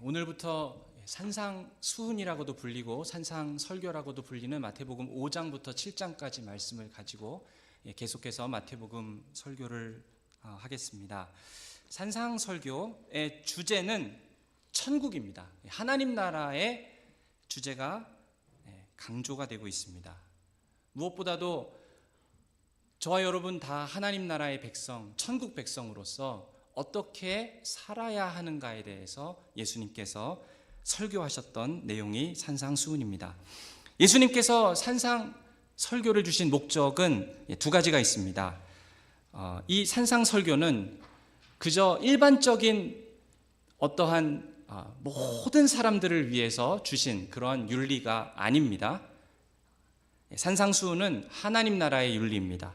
오늘부터 산상수훈이라고도 불리고 산상설교라고도 불리는 마태복음 5장부터 7장까지 말씀을 가지고 계속해서 마태복음 설교를 하겠습니다. 산상설교의 주제는 천국입니다. 하나님 나라의 주제가 강조가 되고 있습니다. 무엇보다도 저와 여러분 다 하나님 나라의 백성, 천국 백성으로서 어떻게 살아야 하는가에 대해서 예수님께서 설교하셨던 내용이 산상수훈입니다. 예수님께서 산상설교를 주신 목적은 두 가지가 있습니다. 이 산상설교는 그저 일반적인 어떠한 모든 사람들을 위해서 주신 그런 윤리가 아닙니다. 산상수훈은 하나님 나라의 윤리입니다.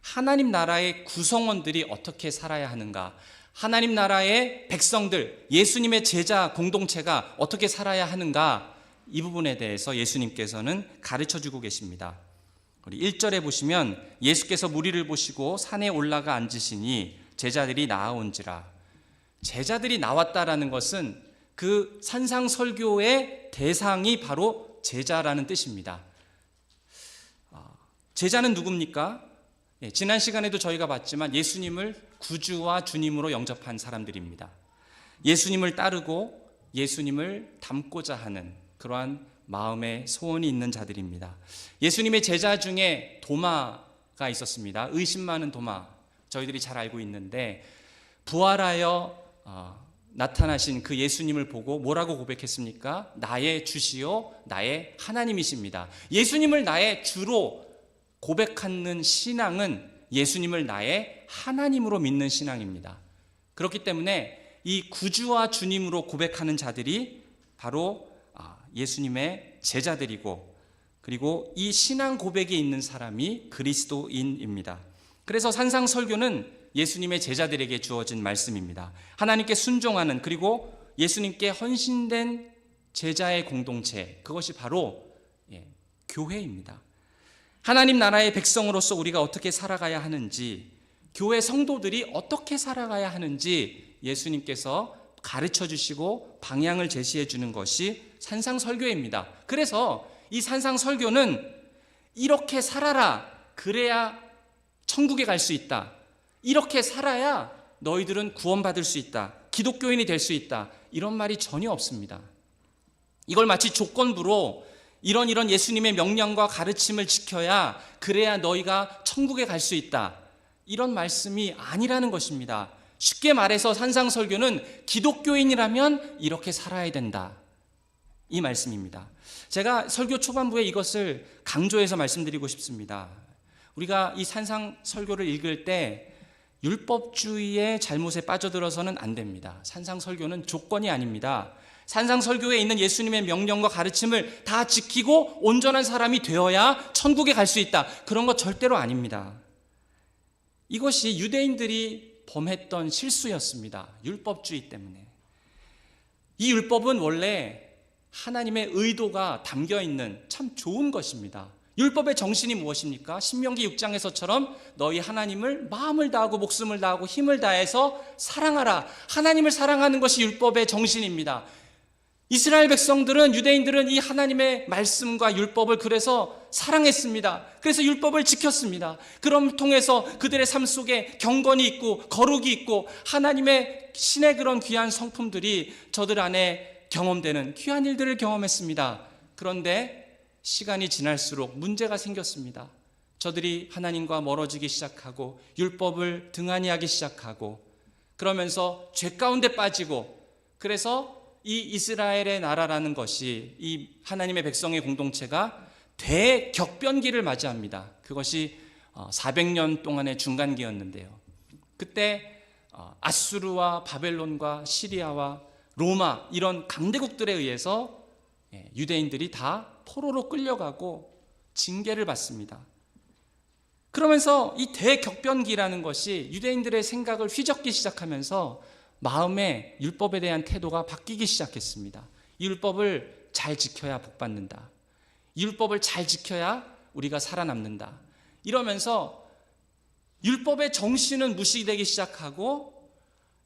하나님 나라의 구성원들이 어떻게 살아야 하는가, 하나님 나라의 백성들, 예수님의 제자 공동체가 어떻게 살아야 하는가, 이 부분에 대해서 예수님께서는 가르쳐주고 계십니다. 우리 1절에 보시면 예수께서 무리를 보시고 산에 올라가 앉으시니 제자들이 나아온지라. 제자들이 나왔다라는 것은 그 산상설교의 대상이 바로 제자라는 뜻입니다. 제자는 누굽니까? 지난 시간에도 저희가 봤지만 예수님을 구주와 주님으로 영접한 사람들입니다. 예수님을 따르고 예수님을 닮고자 하는 그러한 마음의 소원이 있는 자들입니다. 예수님의 제자 중에 도마가 있었습니다. 의심 많은 도마, 저희들이 잘 알고 있는데 부활하여 나타나신 그 예수님을 보고 뭐라고 고백했습니까? 나의 주시요 나의 하나님이십니다. 예수님을 나의 주로 고백하는 신앙은 예수님을 나의 하나님으로 믿는 신앙입니다. 그렇기 때문에 이 구주와 주님으로 고백하는 자들이 바로 예수님의 제자들이고, 그리고 이 신앙 고백에 있는 사람이 그리스도인입니다. 그래서 산상설교는 예수님의 제자들에게 주어진 말씀입니다. 하나님께 순종하는, 그리고 예수님께 헌신된 제자의 공동체, 그것이 바로 교회입니다. 하나님 나라의 백성으로서 우리가 어떻게 살아가야 하는지, 교회 성도들이 어떻게 살아가야 하는지 예수님께서 가르쳐 주시고 방향을 제시해 주는 것이 산상설교입니다. 그래서 이 산상설교는 이렇게 살아라, 그래야 천국에 갈 수 있다, 이렇게 살아야 너희들은 구원받을 수 있다, 기독교인이 될 수 있다, 이런 말이 전혀 없습니다. 이걸 마치 조건부로 이런 예수님의 명령과 가르침을 지켜야 그래야 너희가 천국에 갈 수 있다, 이런 말씀이 아니라는 것입니다. 쉽게 말해서 산상설교는 기독교인이라면 이렇게 살아야 된다, 이 말씀입니다. 제가 설교 초반부에 이것을 강조해서 말씀드리고 싶습니다. 우리가 이 산상설교를 읽을 때 율법주의의 잘못에 빠져들어서는 안 됩니다. 산상설교는 조건이 아닙니다. 산상설교에 있는 예수님의 명령과 가르침을 다 지키고 온전한 사람이 되어야 천국에 갈 수 있다, 그런 것 절대로 아닙니다. 이것이 유대인들이 범했던 실수였습니다. 율법주의 때문에. 이 율법은 원래 하나님의 의도가 담겨있는 참 좋은 것입니다. 율법의 정신이 무엇입니까? 신명기 6장에서처럼 너희 하나님을 마음을 다하고 목숨을 다하고 힘을 다해서 사랑하라. 하나님을 사랑하는 것이 율법의 정신입니다. 이스라엘 백성들은, 유대인들은 이 하나님의 말씀과 율법을 그래서 사랑했습니다. 그래서 율법을 지켰습니다. 그럼 통해서 그들의 삶 속에 경건이 있고 거룩이 있고 하나님의 신의 그런 귀한 성품들이 저들 안에 경험되는 귀한 일들을 경험했습니다. 그런데 시간이 지날수록 문제가 생겼습니다. 저들이 하나님과 멀어지기 시작하고 율법을 등한히 하기 시작하고, 그러면서 죄 가운데 빠지고, 그래서 이 이스라엘의 나라라는 것이, 이 하나님의 백성의 공동체가 대격변기를 맞이합니다. 그것이 400년 동안의 중간기였는데요. 그때 아수르와 바벨론과 시리아와 로마, 이런 강대국들에 의해서 유대인들이 다 포로로 끌려가고 징계를 받습니다. 그러면서 이 대격변기라는 것이 유대인들의 생각을 휘젓기 시작하면서 마음의 율법에 대한 태도가 바뀌기 시작했습니다. 이 율법을 잘 지켜야 복받는다, 이 율법을 잘 지켜야 우리가 살아남는다, 이러면서 율법의 정신은 무시되기 시작하고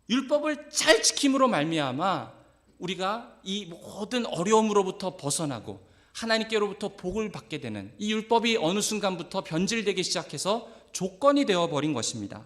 율법을 잘 지킴으로 말미암아 우리가 이 모든 어려움으로부터 벗어나고 하나님께로부터 복을 받게 되는 이 율법이 어느 순간부터 변질되기 시작해서 조건이 되어버린 것입니다.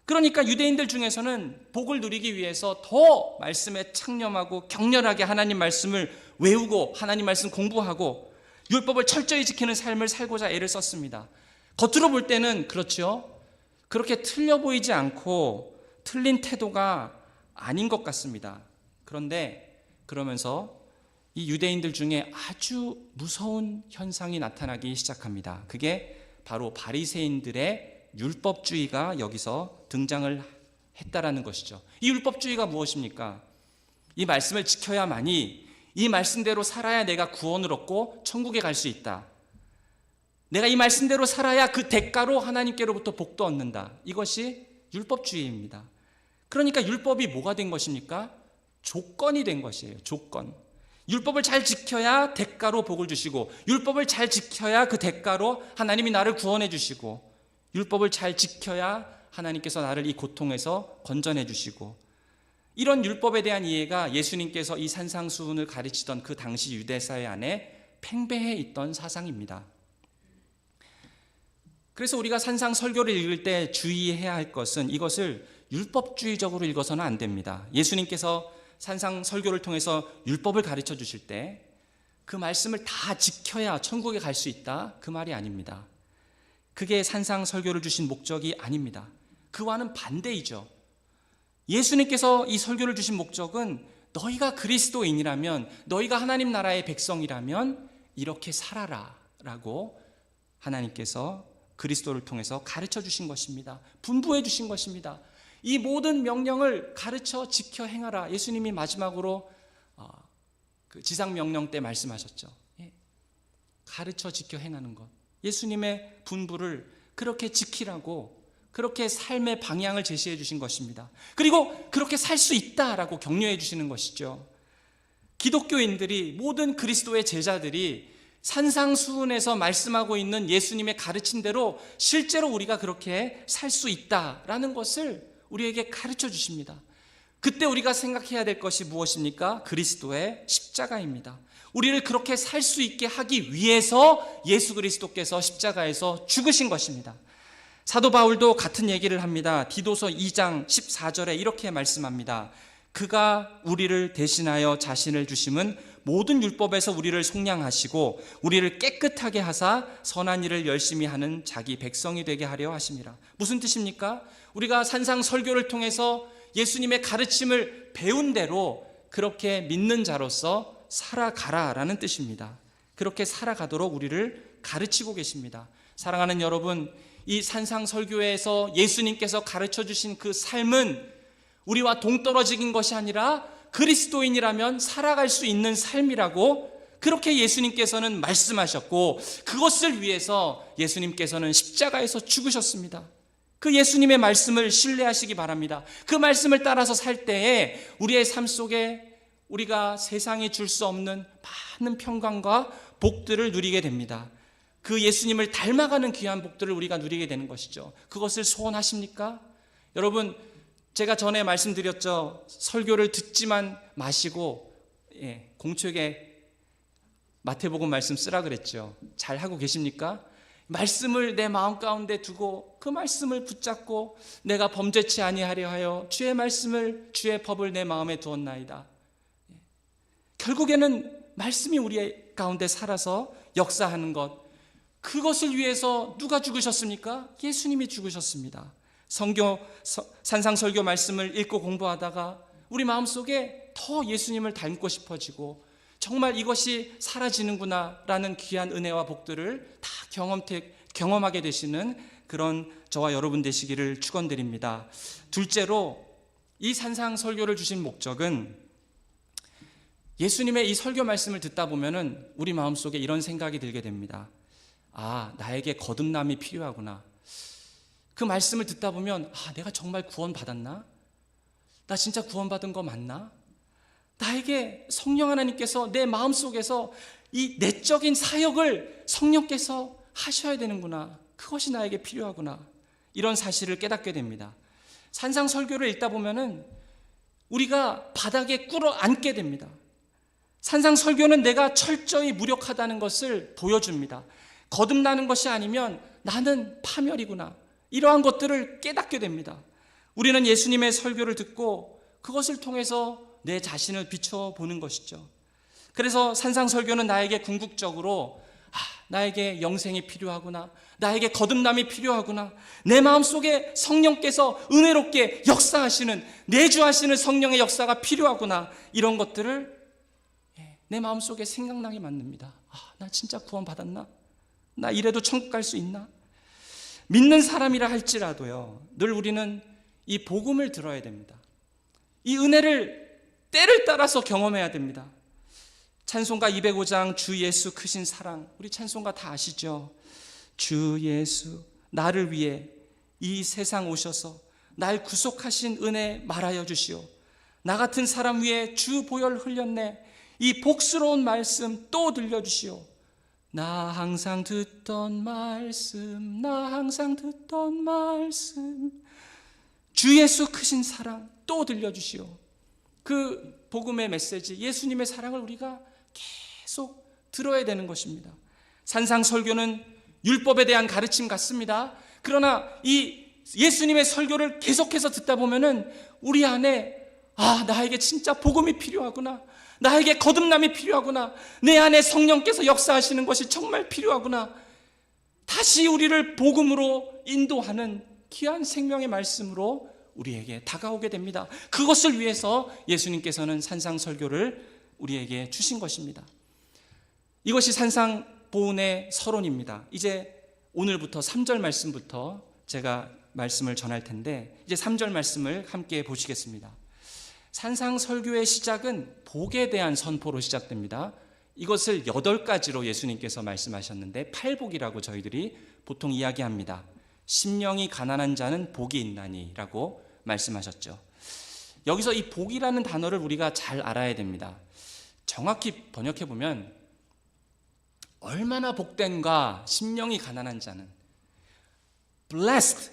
그러니까 유대인들 중에서는 복을 누리기 위해서 더 말씀에 창념하고 격렬하게 하나님 말씀을 외우고 하나님 말씀 공부하고 율법을 철저히 지키는 삶을 살고자 애를 썼습니다. 겉으로 볼 때는 그렇죠. 그렇게 틀려 보이지 않고 틀린 태도가 아닌 것 같습니다. 그런데 그러면서 이 유대인들 중에 아주 무서운 현상이 나타나기 시작합니다. 그게 바로 바리새인들의 율법주의가 여기서 등장을 했다라는 것이죠. 이 율법주의가 무엇입니까? 이 말씀을 지켜야만이, 이 말씀대로 살아야 내가 구원을 얻고 천국에 갈 수 있다. 내가 이 말씀대로 살아야 그 대가로 하나님께로부터 복도 얻는다. 이것이 율법주의입니다. 그러니까 율법이 뭐가 된 것입니까? 조건이 된 것이에요. 조건. 율법을 잘 지켜야 대가로 복을 주시고, 율법을 잘 지켜야 그 대가로 하나님이 나를 구원해 주시고, 율법을 잘 지켜야 하나님께서 나를 이 고통에서 건져내 주시고, 이런 율법에 대한 이해가 예수님께서 이 산상수훈을 가르치던 그 당시 유대사회 안에 팽배해 있던 사상입니다. 그래서 우리가 산상 설교를 읽을 때 주의해야 할 것은 이것을 율법주의적으로 읽어서는 안 됩니다. 예수님께서 산상 설교를 통해서 율법을 가르쳐 주실 때 그 말씀을 다 지켜야 천국에 갈 수 있다, 그 말이 아닙니다. 그게 산상 설교를 주신 목적이 아닙니다. 그와는 반대이죠. 예수님께서 이 설교를 주신 목적은 너희가 그리스도인이라면, 너희가 하나님 나라의 백성이라면 이렇게 살아라 라고 하나님께서 그리스도를 통해서 가르쳐 주신 것입니다. 분부해 주신 것입니다. 이 모든 명령을 가르쳐 지켜 행하라. 예수님이 마지막으로 그 지상 명령 때 말씀하셨죠. 가르쳐 지켜 행하는 것. 예수님의 분부를 그렇게 지키라고, 그렇게 삶의 방향을 제시해 주신 것입니다. 그리고 그렇게 살 수 있다라고 격려해 주시는 것이죠. 기독교인들이, 모든 그리스도의 제자들이 산상수훈에서 말씀하고 있는 예수님의 가르친 대로 실제로 우리가 그렇게 살 수 있다라는 것을 우리에게 가르쳐 주십니다. 그때 우리가 생각해야 될 것이 무엇입니까? 그리스도의 십자가입니다. 우리를 그렇게 살 수 있게 하기 위해서 예수 그리스도께서 십자가에서 죽으신 것입니다. 사도 바울도 같은 얘기를 합니다. 디도서 2장 14절에 이렇게 말씀합니다. 그가 우리를 대신하여 자신을 주심은 모든 율법에서 우리를 속량하시고 우리를 깨끗하게 하사 선한 일을 열심히 하는 자기 백성이 되게 하려 하심이라. 무슨 뜻입니까? 우리가 산상 설교를 통해서 예수님의 가르침을 배운 대로 그렇게 믿는 자로서 살아가라라는 뜻입니다. 그렇게 살아가도록 우리를 가르치고 계십니다. 사랑하는 여러분, 이 산상 설교에서 예수님께서 가르쳐 주신 그 삶은 우리와 동떨어진 것이 아니라 그리스도인이라면 살아갈 수 있는 삶이라고 그렇게 예수님께서는 말씀하셨고, 그것을 위해서 예수님께서는 십자가에서 죽으셨습니다. 그 예수님의 말씀을 신뢰하시기 바랍니다. 그 말씀을 따라서 살 때에 우리의 삶 속에 우리가 세상이 줄 수 없는 많은 평강과 복들을 누리게 됩니다. 그 예수님을 닮아가는 귀한 복들을 우리가 누리게 되는 것이죠. 그것을 소원하십니까? 여러분, 제가 전에 말씀드렸죠. 설교를 듣지만 마시고 공초에 마태복음 말씀 쓰라 그랬죠. 잘 하고 계십니까? 말씀을 내 마음 가운데 두고 그 말씀을 붙잡고 내가 범죄치 아니하려 하여 주의 말씀을, 주의 법을 내 마음에 두었나이다. 결국에는 말씀이 우리 가운데 살아서 역사하는 것, 그것을 위해서 누가 죽으셨습니까? 예수님이 죽으셨습니다. 산상설교 말씀을 읽고 공부하다가 우리 마음속에 더 예수님을 닮고 싶어지고, 정말 이것이 사라지는구나 라는 귀한 은혜와 복들을 다 경험하게 되시는 그런 저와 여러분 되시기를 축원드립니다. 둘째로, 이 산상설교를 주신 목적은 예수님의 이 설교 말씀을 듣다 보면은 우리 마음속에 이런 생각이 들게 됩니다. 아, 나에게 거듭남이 필요하구나. 그 말씀을 듣다 보면, 아, 내가 정말 구원받았나? 나 진짜 구원받은 거 맞나? 나에게 성령 하나님께서 내 마음속에서 이 내적인 사역을 성령께서 하셔야 되는구나. 그것이 나에게 필요하구나. 이런 사실을 깨닫게 됩니다. 산상설교를 읽다 보면은 우리가 바닥에 꿇어 앉게 됩니다. 산상설교는 내가 철저히 무력하다는 것을 보여줍니다. 거듭나는 것이 아니면 나는 파멸이구나, 이러한 것들을 깨닫게 됩니다. 우리는 예수님의 설교를 듣고 그것을 통해서 내 자신을 비춰보는 것이죠. 그래서 산상설교는 나에게 궁극적으로 나에게 영생이 필요하구나, 나에게 거듭남이 필요하구나, 내 마음속에 성령께서 은혜롭게 역사하시는, 내주하시는 성령의 역사가 필요하구나, 이런 것들을 내 마음속에 생각나게 만듭니다. 나 진짜 구원받았나? 나 이래도 천국 갈 수 있나? 믿는 사람이라 할지라도요, 늘 우리는 이 복음을 들어야 됩니다. 이 은혜를 때를 따라서 경험해야 됩니다. 찬송가 205장 주 예수 크신 사랑, 우리 찬송가 다 아시죠? 주 예수 나를 위해 이 세상 오셔서 날 구속하신 은혜 말하여 주시오. 나 같은 사람 위에 주 보혈 흘렸네. 이 복스러운 말씀 또 들려주시오. 나 항상 듣던 말씀, 나 항상 듣던 말씀, 주 예수 크신 사랑 또 들려주시오. 그 복음의 메시지, 예수님의 사랑을 우리가 계속 들어야 되는 것입니다. 산상설교는 율법에 대한 가르침 같습니다. 그러나 이 예수님의 설교를 계속해서 듣다 보면은 우리 안에 나에게 진짜 복음이 필요하구나, 나에게 거듭남이 필요하구나, 내 안에 성령께서 역사하시는 것이 정말 필요하구나, 다시 우리를 복음으로 인도하는 귀한 생명의 말씀으로 우리에게 다가오게 됩니다. 그것을 위해서 예수님께서는 산상설교를 우리에게 주신 것입니다. 이것이 산상보훈의 서론입니다. 이제 오늘부터 3절 말씀부터 제가 말씀을 전할 텐데, 이제 3절 말씀을 함께 보시겠습니다. 산상설교의 시작은 복에 대한 선포로 시작됩니다. 이것을 8가지로 예수님께서 말씀하셨는데 팔복이라고 저희들이 보통 이야기합니다. 심령이 가난한 자는 복이 있나니 라고 말씀하셨죠. 여기서 이 복이라는 단어를 우리가 잘 알아야 됩니다. 정확히 번역해보면 얼마나 복된가 심령이 가난한 자는, blessed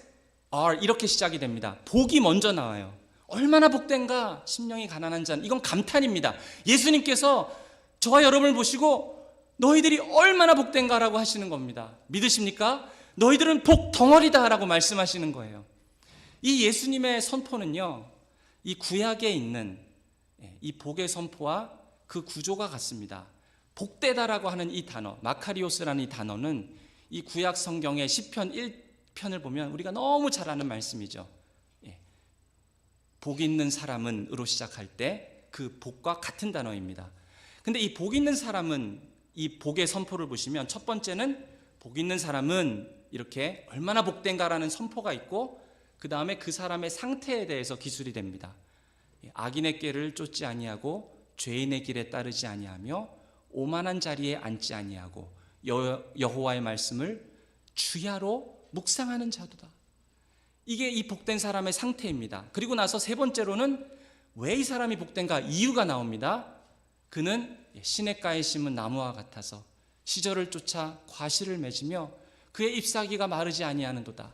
are, 이렇게 시작이 됩니다. 복이 먼저 나와요. 얼마나 복된가 심령이 가난한 자는, 이건 감탄입니다. 예수님께서 저와 여러분을 보시고 너희들이 얼마나 복된가라고 하시는 겁니다. 믿으십니까? 너희들은 복 덩어리다 라고 말씀하시는 거예요. 이 예수님의 선포는요, 이 구약에 있는 이 복의 선포와 그 구조가 같습니다. 복되다라고 하는 이 단어, 마카리오스라는 이 단어는 이 구약 성경의 시편 1편을 보면 우리가 너무 잘 아는 말씀이죠. 복 있는 사람은 으로 시작할 때 그 복과 같은 단어입니다. 근데 이 복 있는 사람은, 이 복의 선포를 보시면 첫 번째는 복 있는 사람은 이렇게 얼마나 복된가라는 선포가 있고, 그 다음에 그 사람의 상태에 대해서 기술이 됩니다. 악인의 꾀를 쫓지 아니하고 죄인의 길에 따르지 아니하며 오만한 자리에 앉지 아니하고 여호와의 말씀을 주야로 묵상하는 자도다. 이게 이 복된 사람의 상태입니다. 그리고 나서 세 번째로는 왜 이 사람이 복된가 이유가 나옵니다. 그는 시냇가에 심은 나무와 같아서 시절을 쫓아 과실을 맺으며 그의 잎사귀가 마르지 아니하는도다.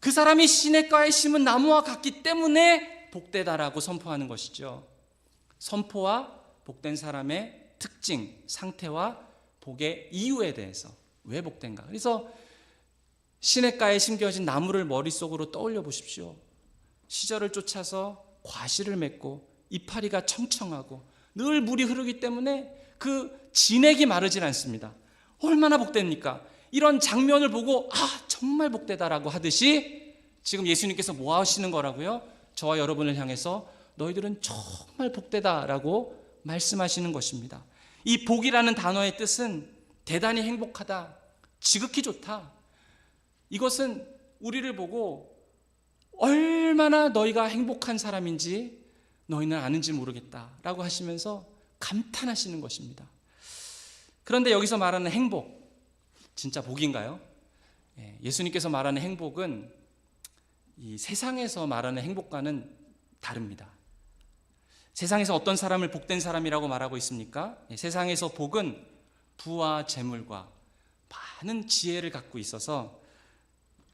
그 사람이 시냇가에 심은 나무와 같기 때문에 복되다라고 선포하는 것이죠. 선포와 복된 사람의 특징, 상태와 복의 이유에 대해서 왜 복된가. 그래서 시냇가에 심겨진 나무를 머릿속으로 떠올려 보십시오. 시절을 쫓아서 과실을 맺고 이파리가 청청하고 늘 물이 흐르기 때문에 그 진액이 마르질 않습니다. 얼마나 복됩니까? 이런 장면을 보고 정말 복되다라고 하듯이 지금 예수님께서 뭐 하시는 거라고요? 저와 여러분을 향해서 너희들은 정말 복되다라고 말씀하시는 것입니다. 이 복이라는 단어의 뜻은 대단히 행복하다, 지극히 좋다. 이것은 우리를 보고 얼마나 너희가 행복한 사람인지 너희는 아는지 모르겠다라고 하시면서 감탄하시는 것입니다. 그런데 여기서 말하는 행복, 진짜 복인가요? 예수님께서 말하는 행복은 이 세상에서 말하는 행복과는 다릅니다. 세상에서 어떤 사람을 복된 사람이라고 말하고 있습니까? 세상에서 복은 부와 재물과 많은 지혜를 갖고 있어서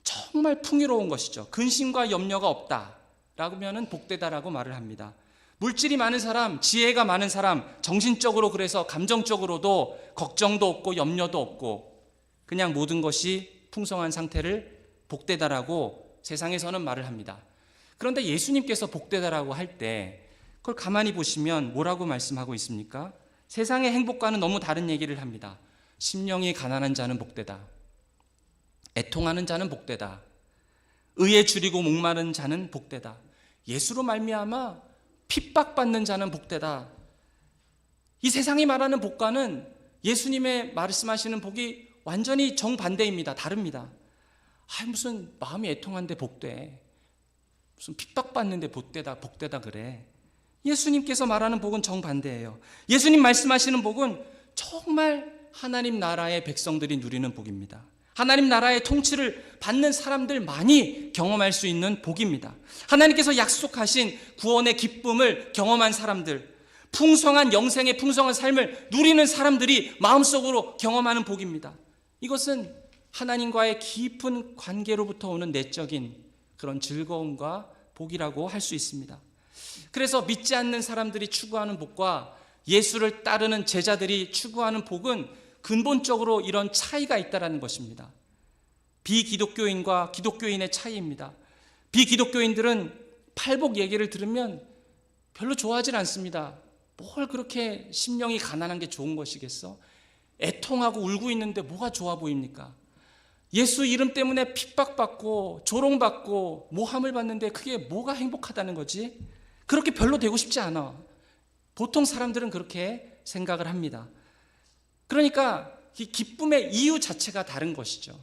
정말 풍요로운 것이죠. 근심과 염려가 없다 라면은 복되다라고 말을 합니다. 물질이 많은 사람, 지혜가 많은 사람, 정신적으로 그래서 감정적으로도 걱정도 없고 염려도 없고 그냥 모든 것이 풍성한 상태를 복되다라고 세상에서는 말을 합니다. 그런데 예수님께서 복되다라고 할 때 그걸 가만히 보시면 뭐라고 말씀하고 있습니까? 세상의 행복과는 너무 다른 얘기를 합니다. 심령이 가난한 자는 복되다. 애통하는 자는 복되다. 의에 줄이고 목마른 자는 복되다. 예수로 말미암아 핍박받는 자는 복되다. 이 세상이 말하는 복과는 예수님의 말씀하시는 복이 완전히 정반대입니다. 다릅니다. 무슨 마음이 애통한데 복돼. 무슨 핍박받는데 복되다 그래. 예수님께서 말하는 복은 정반대예요. 예수님 말씀하시는 복은 정말 하나님 나라의 백성들이 누리는 복입니다. 하나님 나라의 통치를 받는 사람들만이 경험할 수 있는 복입니다. 하나님께서 약속하신 구원의 기쁨을 경험한 사람들, 풍성한 영생의 풍성한 삶을 누리는 사람들이 마음속으로 경험하는 복입니다. 이것은 하나님과의 깊은 관계로부터 오는 내적인 그런 즐거움과 복이라고 할 수 있습니다. 그래서 믿지 않는 사람들이 추구하는 복과 예수를 따르는 제자들이 추구하는 복은 근본적으로 이런 차이가 있다는 것입니다. 비기독교인과 기독교인의 차이입니다. 비기독교인들은 팔복 얘기를 들으면 별로 좋아하지 않습니다. 뭘 그렇게 심령이 가난한 게 좋은 것이겠어? 애통하고 울고 있는데 뭐가 좋아 보입니까? 예수 이름 때문에 핍박받고 조롱받고 모함을 받는데 그게 뭐가 행복하다는 거지? 그렇게 별로 되고 싶지 않아. 보통 사람들은 그렇게 생각을 합니다. 그러니까 이 기쁨의 이유 자체가 다른 것이죠.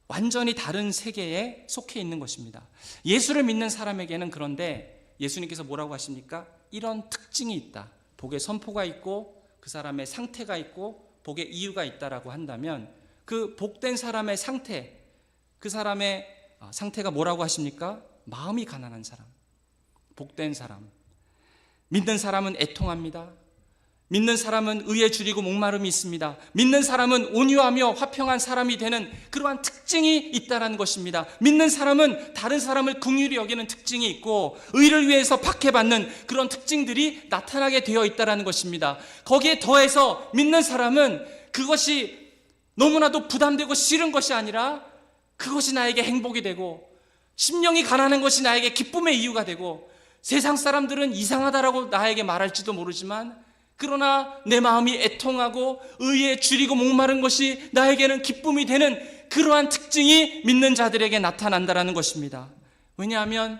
완전히 다른 세계에 속해 있는 것입니다. 예수를 믿는 사람에게는 그런데 예수님께서 뭐라고 하십니까? 이런 특징이 있다. 복의 선포가 있고 그 사람의 상태가 있고 복의 이유가 있다라고 한다면 그 복된 사람의 상태, 그 사람의 상태가 뭐라고 하십니까? 마음이 가난한 사람, 복된 사람. 믿는 사람은 애통합니다. 믿는 사람은 의에 줄이고 목마름이 있습니다. 믿는 사람은 온유하며 화평한 사람이 되는 그러한 특징이 있다는 것입니다. 믿는 사람은 다른 사람을 긍휼히 여기는 특징이 있고 의를 위해서 박해받는 그런 특징들이 나타나게 되어 있다는 것입니다. 거기에 더해서 믿는 사람은 그것이 너무나도 부담되고 싫은 것이 아니라 그것이 나에게 행복이 되고 심령이 가난한 것이 나에게 기쁨의 이유가 되고 세상 사람들은 이상하다라고 나에게 말할지도 모르지만 그러나 내 마음이 애통하고 의에 줄이고 목마른 것이 나에게는 기쁨이 되는 그러한 특징이 믿는 자들에게 나타난다는 것입니다. 왜냐하면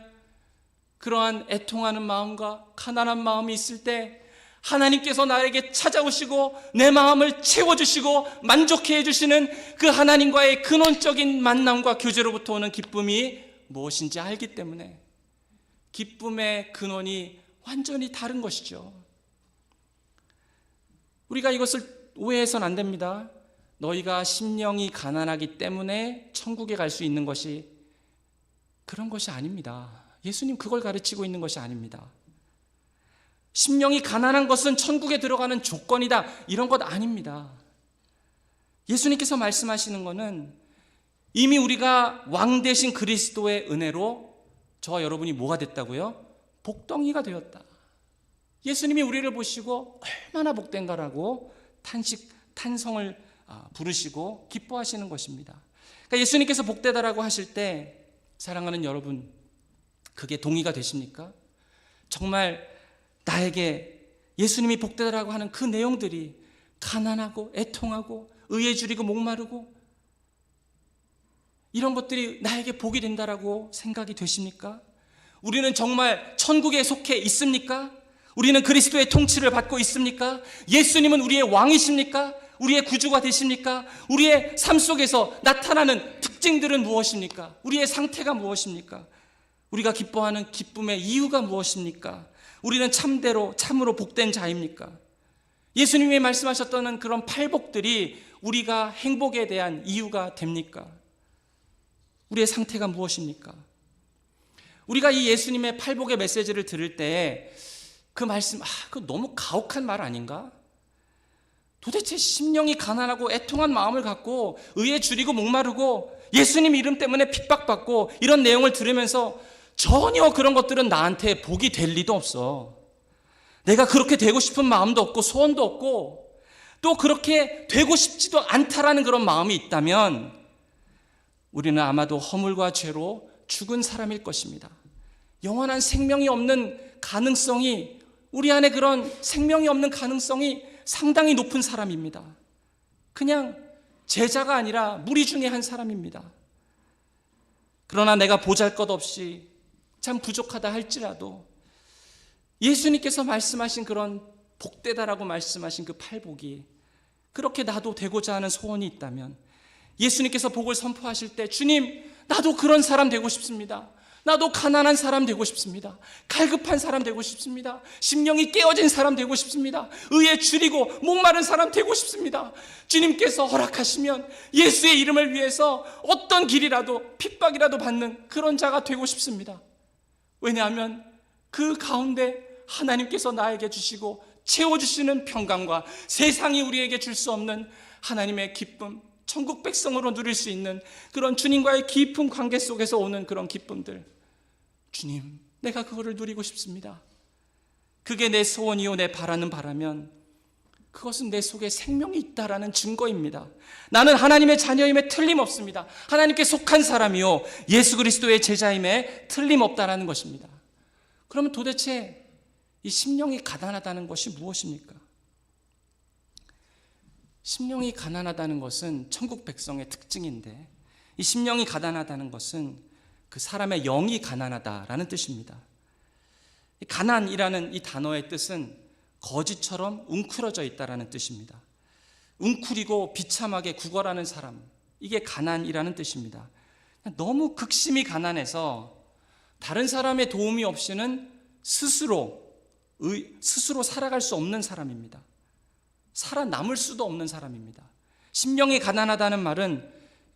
그러한 애통하는 마음과 가난한 마음이 있을 때 하나님께서 나에게 찾아오시고 내 마음을 채워주시고 만족해 해주시는 그 하나님과의 근원적인 만남과 교제로부터 오는 기쁨이 무엇인지 알기 때문에 기쁨의 근원이 완전히 다른 것이죠. 우리가 이것을 오해해서는 안 됩니다. 너희가 심령이 가난하기 때문에 천국에 갈 수 있는 것이 그런 것이 아닙니다. 예수님 그걸 가르치고 있는 것이 아닙니다. 심령이 가난한 것은 천국에 들어가는 조건이다 이런 것 아닙니다. 예수님께서 말씀하시는 것은 이미 우리가 왕 되신 그리스도의 은혜로 저와 여러분이 뭐가 됐다고요? 복덩이가 되었다. 예수님이 우리를 보시고 얼마나 복된가라고 탄성을 부르시고 기뻐하시는 것입니다. 그러니까 예수님께서 복되다라고 하실 때 사랑하는 여러분 그게 동의가 되십니까? 정말 나에게 예수님이 복되다라고 하는 그 내용들이 가난하고 애통하고 의에 줄이고 목마르고 이런 것들이 나에게 복이 된다라고 생각이 되십니까? 우리는 정말 천국에 속해 있습니까? 우리는 그리스도의 통치를 받고 있습니까? 예수님은 우리의 왕이십니까? 우리의 구주가 되십니까? 우리의 삶 속에서 나타나는 특징들은 무엇입니까? 우리의 상태가 무엇입니까? 우리가 기뻐하는 기쁨의 이유가 무엇입니까? 우리는 참으로 복된 자입니까? 예수님이 말씀하셨던 그런 팔복들이 우리가 행복에 대한 이유가 됩니까? 우리의 상태가 무엇입니까? 우리가 이 예수님의 팔복의 메시지를 들을 때 그 말씀, 그거 너무 가혹한 말 아닌가? 도대체 심령이 가난하고 애통한 마음을 갖고 의에 줄이고 목마르고 예수님 이름 때문에 핍박받고 이런 내용을 들으면서 전혀 그런 것들은 나한테 복이 될 리도 없어. 내가 그렇게 되고 싶은 마음도 없고 소원도 없고 또 그렇게 되고 싶지도 않다라는 그런 마음이 있다면 우리는 아마도 허물과 죄로 죽은 사람일 것입니다. 영원한 생명이 없는 가능성이, 우리 안에 그런 생명이 없는 가능성이 상당히 높은 사람입니다. 그냥 제자가 아니라 무리 중에 한 사람입니다. 그러나 내가 보잘것없이 참 부족하다 할지라도 예수님께서 말씀하신 그런 복되다라고 말씀하신 그 팔복이 그렇게 나도 되고자 하는 소원이 있다면 예수님께서 복을 선포하실 때 주님, 나도 그런 사람 되고 싶습니다. 나도 가난한 사람 되고 싶습니다. 갈급한 사람 되고 싶습니다. 심령이 깨어진 사람 되고 싶습니다. 의에 줄이고 목마른 사람 되고 싶습니다. 주님께서 허락하시면 예수의 이름을 위해서 어떤 길이라도 핍박이라도 받는 그런 자가 되고 싶습니다. 왜냐하면 그 가운데 하나님께서 나에게 주시고 채워주시는 평강과 세상이 우리에게 줄 수 없는 하나님의 기쁨, 천국 백성으로 누릴 수 있는 그런 주님과의 깊은 관계 속에서 오는 그런 기쁨들, 주님, 내가 그거를 누리고 싶습니다. 그게 내 소원이요 내 바라는 바라면 그것은 내 속에 생명이 있다라는 증거입니다. 나는 하나님의 자녀임에 틀림없습니다. 하나님께 속한 사람이요 예수 그리스도의 제자임에 틀림없다라는 것입니다. 그러면 도대체 이 심령이 가난하다는 것이 무엇입니까? 심령이 가난하다는 것은 천국 백성의 특징인데, 이 심령이 가난하다는 것은 그 사람의 영이 가난하다라는 뜻입니다. 가난이라는 이 단어의 뜻은 거지처럼 웅크러져 있다라는 뜻입니다. 웅크리고 비참하게 구걸하는 사람, 이게 가난이라는 뜻입니다. 너무 극심히 가난해서 다른 사람의 도움이 없이는 스스로 살아갈 수 없는 사람입니다. 살아남을 수도 없는 사람입니다. 심령이 가난하다는 말은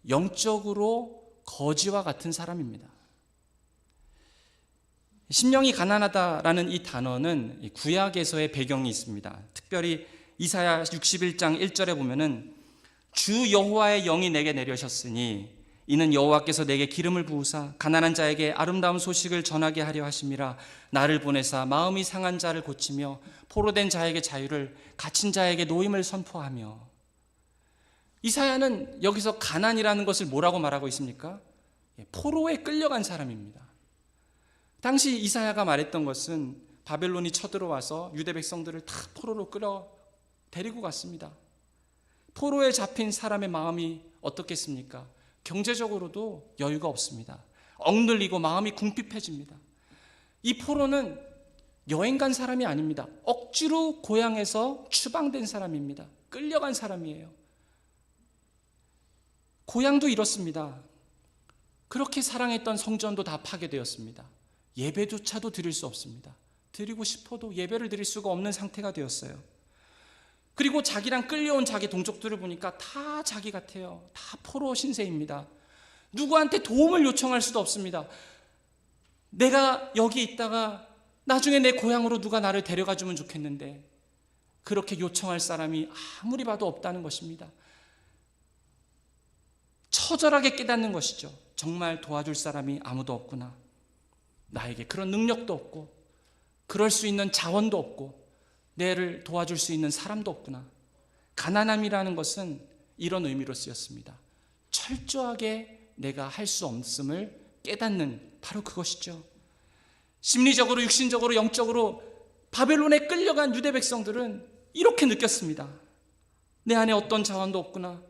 영적으로 거지와 같은 사람입니다. 심령이 가난하다라는 이 단어는 구약에서의 배경이 있습니다. 특별히 이사야 61장 1절에 보면은 주 여호와의 영이 내게 내려셨으니 이는 여호와께서 내게 기름을 부으사 가난한 자에게 아름다운 소식을 전하게 하려 하심이라. 나를 보내사 마음이 상한 자를 고치며 포로된 자에게 자유를, 갇힌 자에게 노임을 선포하며. 이사야는 여기서 가난이라는 것을 뭐라고 말하고 있습니까? 포로에 끌려간 사람입니다. 당시 이사야가 말했던 것은 바벨론이 쳐들어와서 유대 백성들을 다 포로로 끌어 데리고 갔습니다. 포로에 잡힌 사람의 마음이 어떻겠습니까? 경제적으로도 여유가 없습니다. 억눌리고 마음이 궁핍해집니다. 이 포로는 여행 간 사람이 아닙니다. 억지로 고향에서 추방된 사람입니다. 끌려간 사람이에요. 고향도 이렇습니다. 그렇게 사랑했던 성전도 다 파괴되었습니다. 예배조차도 드릴 수 없습니다. 드리고 싶어도 예배를 드릴 수가 없는 상태가 되었어요. 그리고 자기랑 끌려온 자기 동족들을 보니까 다 자기 같아요. 다 포로 신세입니다. 누구한테 도움을 요청할 수도 없습니다. 내가 여기 있다가 나중에 내 고향으로 누가 나를 데려가 주면 좋겠는데 그렇게 요청할 사람이 아무리 봐도 없다는 것입니다. 처절하게 깨닫는 것이죠. 정말 도와줄 사람이 아무도 없구나. 나에게 그런 능력도 없고 그럴 수 있는 자원도 없고 내를 도와줄 수 있는 사람도 없구나. 가난함이라는 것은 이런 의미로 쓰였습니다. 철저하게 내가 할 수 없음을 깨닫는 바로 그것이죠. 심리적으로, 육신적으로, 영적으로 바벨론에 끌려간 유대 백성들은 이렇게 느꼈습니다. 내 안에 어떤 자원도 없구나.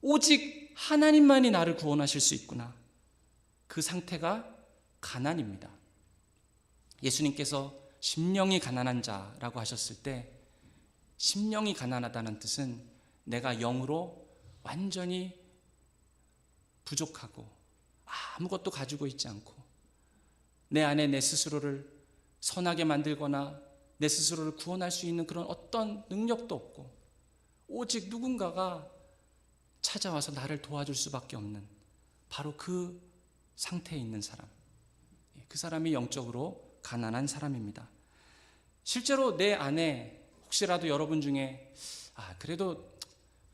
오직 하나님만이 나를 구원하실 수 있구나. 그 상태가 가난입니다. 예수님께서 심령이 가난한 자라고 하셨을 때 심령이 가난하다는 뜻은 내가 영으로 완전히 부족하고 아무것도 가지고 있지 않고 내 안에 내 스스로를 선하게 만들거나 내 스스로를 구원할 수 있는 그런 어떤 능력도 없고 오직 누군가가 찾아와서 나를 도와줄 수밖에 없는 바로 그 상태에 있는 사람, 그 사람이 영적으로 가난한 사람입니다. 실제로 내 안에 혹시라도 여러분 중에 그래도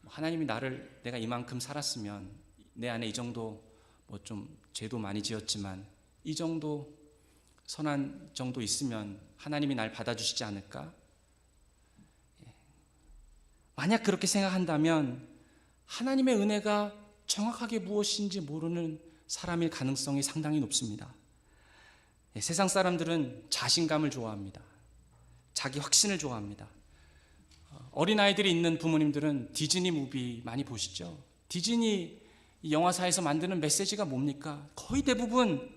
하나님이 나를 내가 이만큼 살았으면 내 안에 이 정도 뭐 좀 죄도 많이 지었지만 이 정도 선한 정도 있으면 하나님이 날 받아주시지 않을까? 만약 그렇게 생각한다면 하나님의 은혜가 정확하게 무엇인지 모르는 사람일 가능성이 상당히 높습니다. 세상 사람들은 자신감을 좋아합니다. 자기 확신을 좋아합니다. 어린아이들이 있는 부모님들은 디즈니 무비 많이 보시죠? 디즈니 영화사에서 만드는 메시지가 뭡니까? 거의 대부분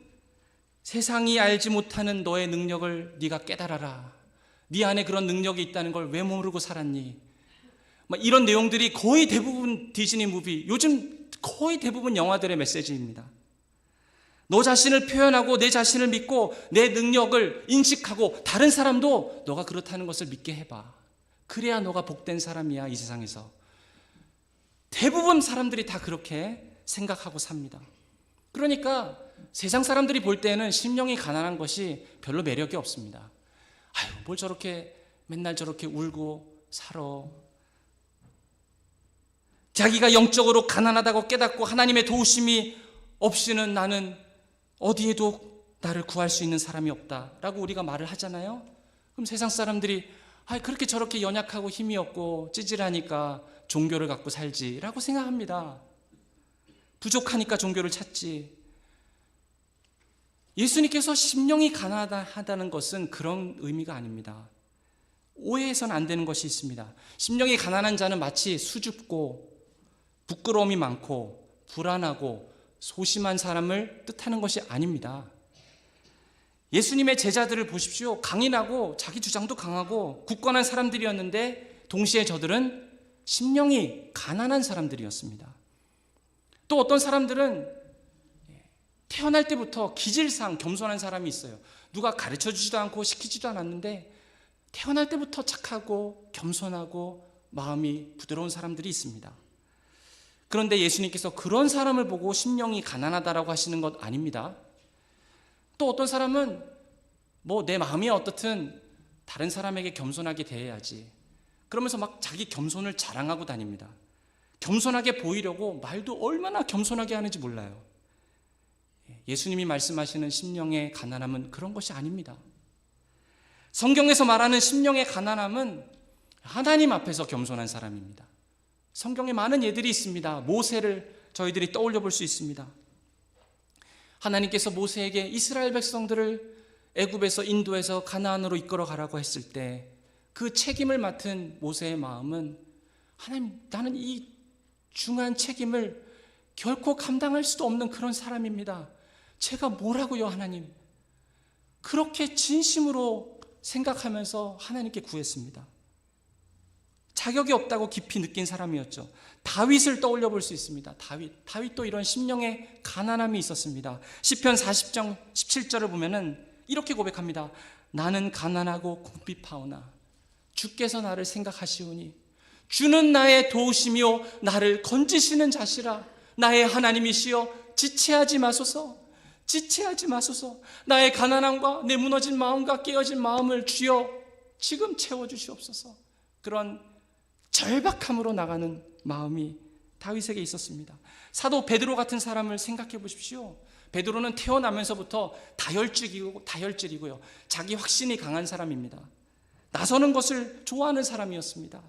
세상이 알지 못하는 너의 능력을 네가 깨달아라. 네 안에 그런 능력이 있다는 걸 왜 모르고 살았니? 이런 내용들이 거의 대부분 디즈니 무비, 요즘 거의 대부분 영화들의 메시지입니다. 너 자신을 표현하고 내 자신을 믿고 내 능력을 인식하고 다른 사람도 너가 그렇다는 것을 믿게 해봐. 그래야 너가 복된 사람이야, 이 세상에서. 대부분 사람들이 다 그렇게 생각하고 삽니다. 그러니까 세상 사람들이 볼 때는 심령이 가난한 것이 별로 매력이 없습니다. 아유, 뭘 저렇게 맨날 저렇게 울고 살아. 자기가 영적으로 가난하다고 깨닫고 하나님의 도우심이 없이는 나는 어디에도 나를 구할 수 있는 사람이 없다라고 우리가 말을 하잖아요. 그럼 세상 사람들이 그렇게 저렇게 연약하고 힘이 없고 찌질하니까 종교를 갖고 살지라고 생각합니다. 부족하니까 종교를 찾지. 예수님께서 심령이 가난하다는 것은 그런 의미가 아닙니다. 오해해서는 안 되는 것이 있습니다. 심령이 가난한 자는 마치 수줍고 부끄러움이 많고 불안하고 소심한 사람을 뜻하는 것이 아닙니다. 예수님의 제자들을 보십시오. 강인하고 자기 주장도 강하고 굳건한 사람들이었는데 동시에 저들은 심령이 가난한 사람들이었습니다. 또 어떤 사람들은 태어날 때부터 기질상 겸손한 사람이 있어요. 누가 가르쳐주지도 않고 시키지도 않았는데 태어날 때부터 착하고 겸손하고 마음이 부드러운 사람들이 있습니다. 그런데 예수님께서 그런 사람을 보고 심령이 가난하다라고 하시는 것 아닙니다. 또 어떤 사람은 내 마음이 어떻든 다른 사람에게 겸손하게 대해야지, 그러면서 막 자기 겸손을 자랑하고 다닙니다. 겸손하게 보이려고 말도 얼마나 겸손하게 하는지 몰라요. 예수님이 말씀하시는 심령의 가난함은 그런 것이 아닙니다. 성경에서 말하는 심령의 가난함은 하나님 앞에서 겸손한 사람입니다. 성경에 많은 예들이 있습니다. 모세를 저희들이 떠올려 볼 수 있습니다. 하나님께서 모세에게 이스라엘 백성들을 애굽에서 인도해서 가나안으로 이끌어 가라고 했을 때 그 책임을 맡은 모세의 마음은 하나님, 나는 이 중한 책임을 결코 감당할 수도 없는 그런 사람입니다. 제가 뭐라고요, 하나님? 그렇게 진심으로 생각하면서 하나님께 구했습니다. 자격이 없다고 깊이 느낀 사람이었죠. 다윗을 떠올려 볼 수 있습니다. 다윗도 이런 심령의 가난함이 있었습니다. 시편 40장 17절을 보면은 이렇게 고백합니다. 나는 가난하고 궁핍하오나 주께서 나를 생각하시오니 주는 나의 도우심이요 나를 건지시는 자시라. 나의 하나님이시여 지체하지 마소서. 지체하지 마소서. 나의 가난함과 내 무너진 마음과 깨어진 마음을 주여 지금 채워주시옵소서. 그런 절박함으로 나가는 마음이 다윗에게 있었습니다. 사도 베드로 같은 사람을 생각해 보십시오. 베드로는 태어나면서부터 다혈질이고요. 자기 확신이 강한 사람입니다. 나서는 것을 좋아하는 사람이었습니다.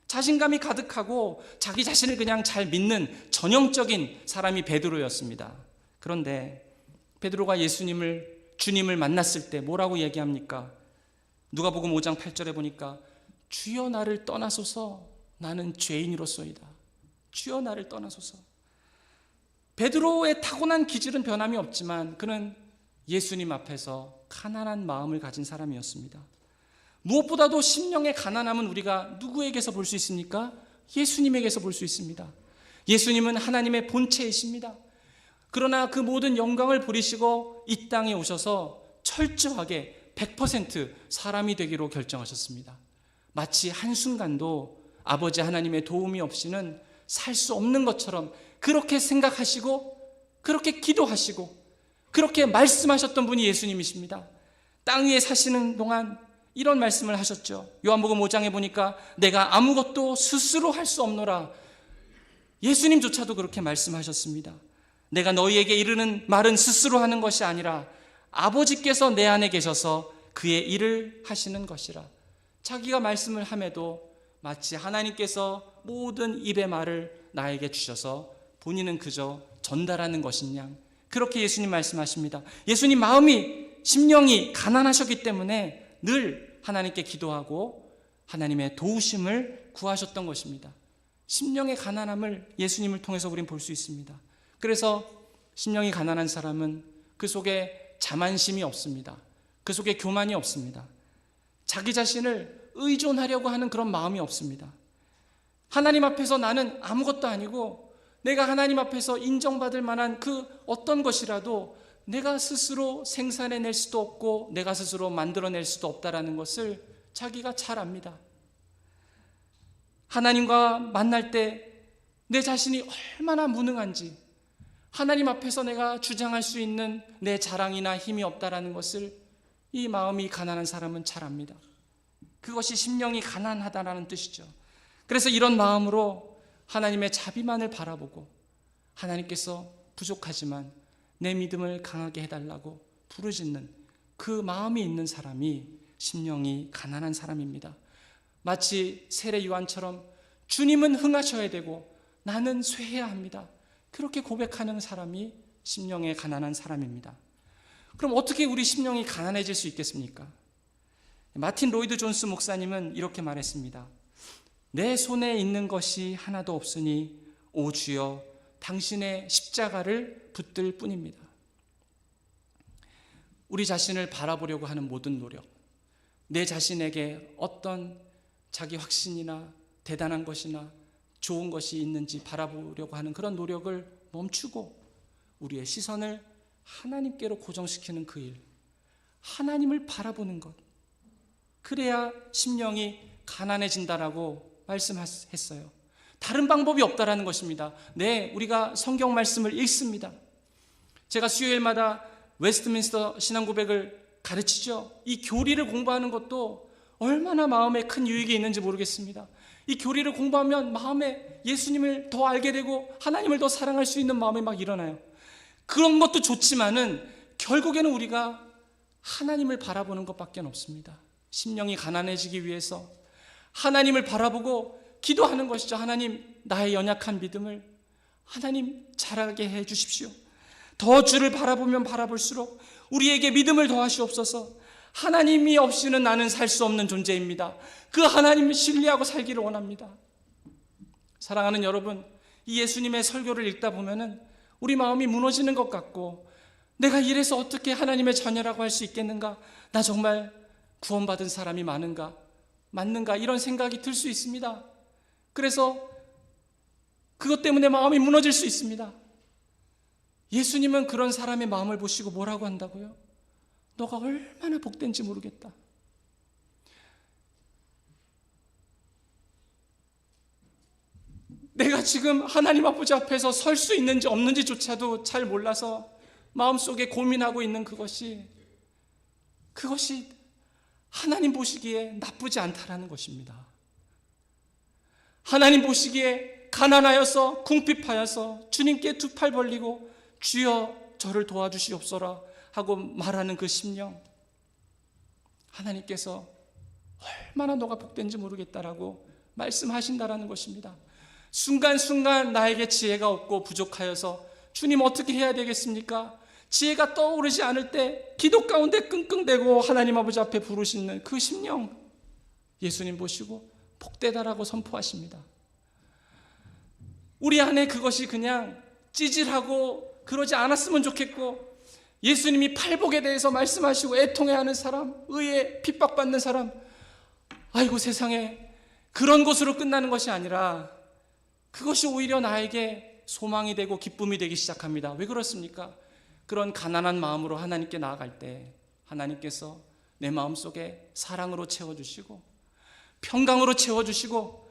자신감이 가득하고 자기 자신을 그냥 잘 믿는 전형적인 사람이 베드로였습니다. 그런데 베드로가 주님을 만났을 때 뭐라고 얘기합니까? 누가복음 5장 8절에 보니까 주여 나를 떠나소서 나는 죄인이로소이다. 주여 나를 떠나소서. 베드로의 타고난 기질은 변함이 없지만 그는 예수님 앞에서 가난한 마음을 가진 사람이었습니다. 무엇보다도 심령의 가난함은 우리가 누구에게서 볼 수 있습니까? 예수님에게서 볼 수 있습니다. 예수님은 하나님의 본체이십니다. 그러나 그 모든 영광을 버리시고 이 땅에 오셔서 철저하게 100% 사람이 되기로 결정하셨습니다. 마치 한순간도 아버지 하나님의 도움이 없이는 살 수 없는 것처럼 그렇게 생각하시고 그렇게 기도하시고 그렇게 말씀하셨던 분이 예수님이십니다. 땅 위에 사시는 동안 이런 말씀을 하셨죠. 요한복음 5장에 보니까 내가 아무것도 스스로 할 수 없노라. 예수님조차도 그렇게 말씀하셨습니다. 내가 너희에게 이르는 말은 스스로 하는 것이 아니라 아버지께서 내 안에 계셔서 그의 일을 하시는 것이라. 자기가 말씀을 함에도 마치 하나님께서 모든 입의 말을 나에게 주셔서 본인은 그저 전달하는 것인 양, 그렇게 예수님 말씀하십니다. 예수님 마음이, 심령이 가난하셨기 때문에 늘 하나님께 기도하고 하나님의 도우심을 구하셨던 것입니다. 심령의 가난함을 예수님을 통해서 우린 볼 수 있습니다. 그래서 심령이 가난한 사람은 그 속에 자만심이 없습니다. 그 속에 교만이 없습니다. 자기 자신을 의존하려고 하는 그런 마음이 없습니다. 하나님 앞에서 나는 아무것도 아니고 내가 하나님 앞에서 인정받을 만한 그 어떤 것이라도 내가 스스로 생산해낼 수도 없고 내가 스스로 만들어낼 수도 없다라는 것을 자기가 잘 압니다. 하나님과 만날 때 내 자신이 얼마나 무능한지, 하나님 앞에서 내가 주장할 수 있는 내 자랑이나 힘이 없다라는 것을 이 마음이 가난한 사람은 잘 압니다. 그것이 심령이 가난하다라는 뜻이죠. 그래서 이런 마음으로 하나님의 자비만을 바라보고 하나님께서 부족하지만 내 믿음을 강하게 해달라고 부르짖는 그 마음이 있는 사람이 심령이 가난한 사람입니다. 마치 세례 요한처럼 주님은 흥하셔야 되고 나는 쇠해야 합니다. 그렇게 고백하는 사람이 심령에 가난한 사람입니다. 그럼 어떻게 우리 심령이 가난해질 수 있겠습니까? 마틴 로이드 존스 목사님은 이렇게 말했습니다. 내 손에 있는 것이 하나도 없으니 오 주여 당신의 십자가를 붙들 뿐입니다. 우리 자신을 바라보려고 하는 모든 노력, 내 자신에게 어떤 자기 확신이나 대단한 것이나 좋은 것이 있는지 바라보려고 하는 그런 노력을 멈추고 우리의 시선을 하나님께로 고정시키는 그 일, 하나님을 바라보는 것, 그래야 심령이 가난해진다라고 말씀했어요. 다른 방법이 없다라는 것입니다. 네, 우리가 성경 말씀을 읽습니다. 제가 수요일마다 웨스트민스터 신앙고백을 가르치죠. 이 교리를 공부하는 것도 얼마나 마음에 큰 유익이 있는지 모르겠습니다. 이 교리를 공부하면 마음에 예수님을 더 알게 되고 하나님을 더 사랑할 수 있는 마음이 막 일어나요. 그런 것도 좋지만은 결국에는 우리가 하나님을 바라보는 것밖에 없습니다. 심령이 가난해지기 위해서 하나님을 바라보고 기도하는 것이죠. 하나님, 나의 연약한 믿음을 하나님 자라게 해 주십시오. 더 주를 바라보면 바라볼수록 우리에게 믿음을 더하시옵소서. 하나님이 없이는 나는 살 수 없는 존재입니다. 그 하나님을 신뢰하고 살기를 원합니다. 사랑하는 여러분, 이 예수님의 설교를 읽다 보면은 우리 마음이 무너지는 것 같고, 내가 이래서 어떻게 하나님의 자녀라고 할 수 있겠는가? 나 정말 구원받은 사람이 맞는가? 이런 생각이 들 수 있습니다. 그래서 그것 때문에 마음이 무너질 수 있습니다. 예수님은 그런 사람의 마음을 보시고 뭐라고 한다고요? 너가 얼마나 복된지 모르겠다. 내가 지금 하나님 아버지 앞에서 설 수 있는지 없는지조차도 잘 몰라서 마음속에 고민하고 있는 그것이 하나님 보시기에 나쁘지 않다라는 것입니다. 하나님 보시기에 가난하여서 궁핍하여서 주님께 두 팔 벌리고 주여 저를 도와주시옵소서 하고 말하는 그 심령, 하나님께서 얼마나 너가 복된지 모르겠다라고 말씀하신다라는 것입니다. 순간순간 나에게 지혜가 없고 부족하여서 주님 어떻게 해야 되겠습니까? 지혜가 떠오르지 않을 때 기도 가운데 끙끙대고 하나님 아버지 앞에 부르시는 그 심령, 예수님 보시고 복되다라고 선포하십니다. 우리 안에 그것이 그냥 찌질하고 그러지 않았으면 좋겠고, 예수님이 팔복에 대해서 말씀하시고 애통해하는 사람, 의에 핍박받는 사람, 아이고 세상에, 그런 것으로 끝나는 것이 아니라 그것이 오히려 나에게 소망이 되고 기쁨이 되기 시작합니다. 왜 그렇습니까? 그런 가난한 마음으로 하나님께 나아갈 때 하나님께서 내 마음속에 사랑으로 채워주시고 평강으로 채워주시고,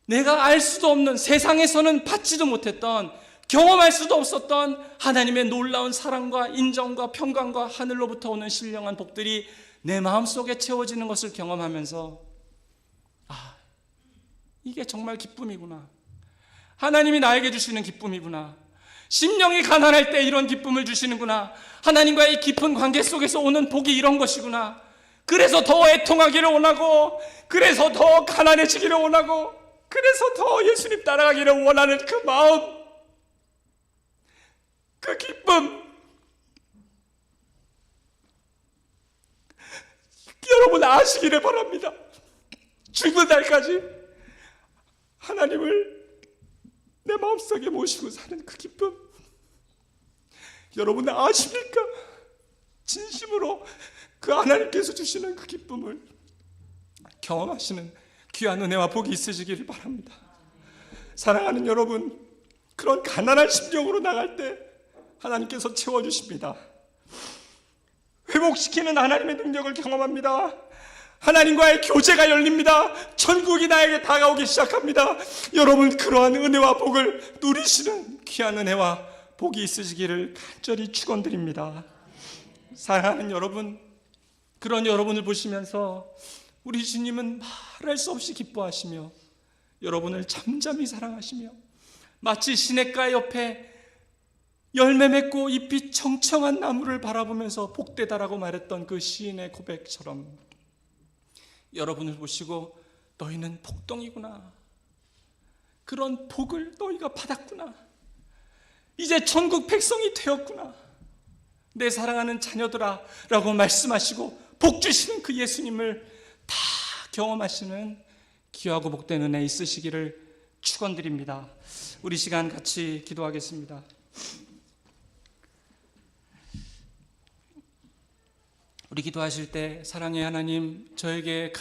내가 알 수도 없는, 세상에서는 받지도 못했던, 경험할 수도 없었던 하나님의 놀라운 사랑과 인정과 평강과 하늘로부터 오는 신령한 복들이 내 마음속에 채워지는 것을 경험하면서, 아, 이게 정말 기쁨이구나. 하나님이 나에게 주시는 기쁨이구나. 심령이 가난할 때 이런 기쁨을 주시는구나. 하나님과의 깊은 관계 속에서 오는 복이 이런 것이구나. 그래서 더 애통하기를 원하고, 그래서 더 가난해지기를 원하고, 그래서 더 예수님 따라가기를 원하는 그 마음, 그 기쁨, 여러분 아시기를 바랍니다. 죽는 날까지 하나님을 내 마음속에 모시고 사는 그 기쁨, 여러분 아십니까? 진심으로 그 하나님께서 주시는 그 기쁨을 경험하시는 귀한 은혜와 복이 있으시기를 바랍니다. 사랑하는 여러분, 그런 가난한 심령으로 나갈 때 하나님께서 채워주십니다. 회복시키는 하나님의 능력을 경험합니다. 하나님과의 교제가 열립니다. 천국이 나에게 다가오기 시작합니다. 여러분, 그러한 은혜와 복을 누리시는 귀한 은혜와 복이 있으시기를 간절히 축원드립니다. 사랑하는 여러분, 그런 여러분을 보시면서 우리 주님은 말할 수 없이 기뻐하시며 여러분을 잠잠히 사랑하시며 마치 시냇가 옆에 열매 맺고 잎이 청청한 나무를 바라보면서 복되다라고 말했던 그 시인의 고백처럼 여러분을 보시고 너희는 복덩이구나, 그런 복을 너희가 받았구나, 이제 천국 백성이 되었구나, 내 사랑하는 자녀들아 라고 말씀하시고 복 주시는 그 예수님을 다 경험하시는 귀하고 복된 은혜 있으시기를 축원드립니다. 우리 시간 같이 기도하겠습니다. 우리 기도하실 때 사랑의 하나님, 저에게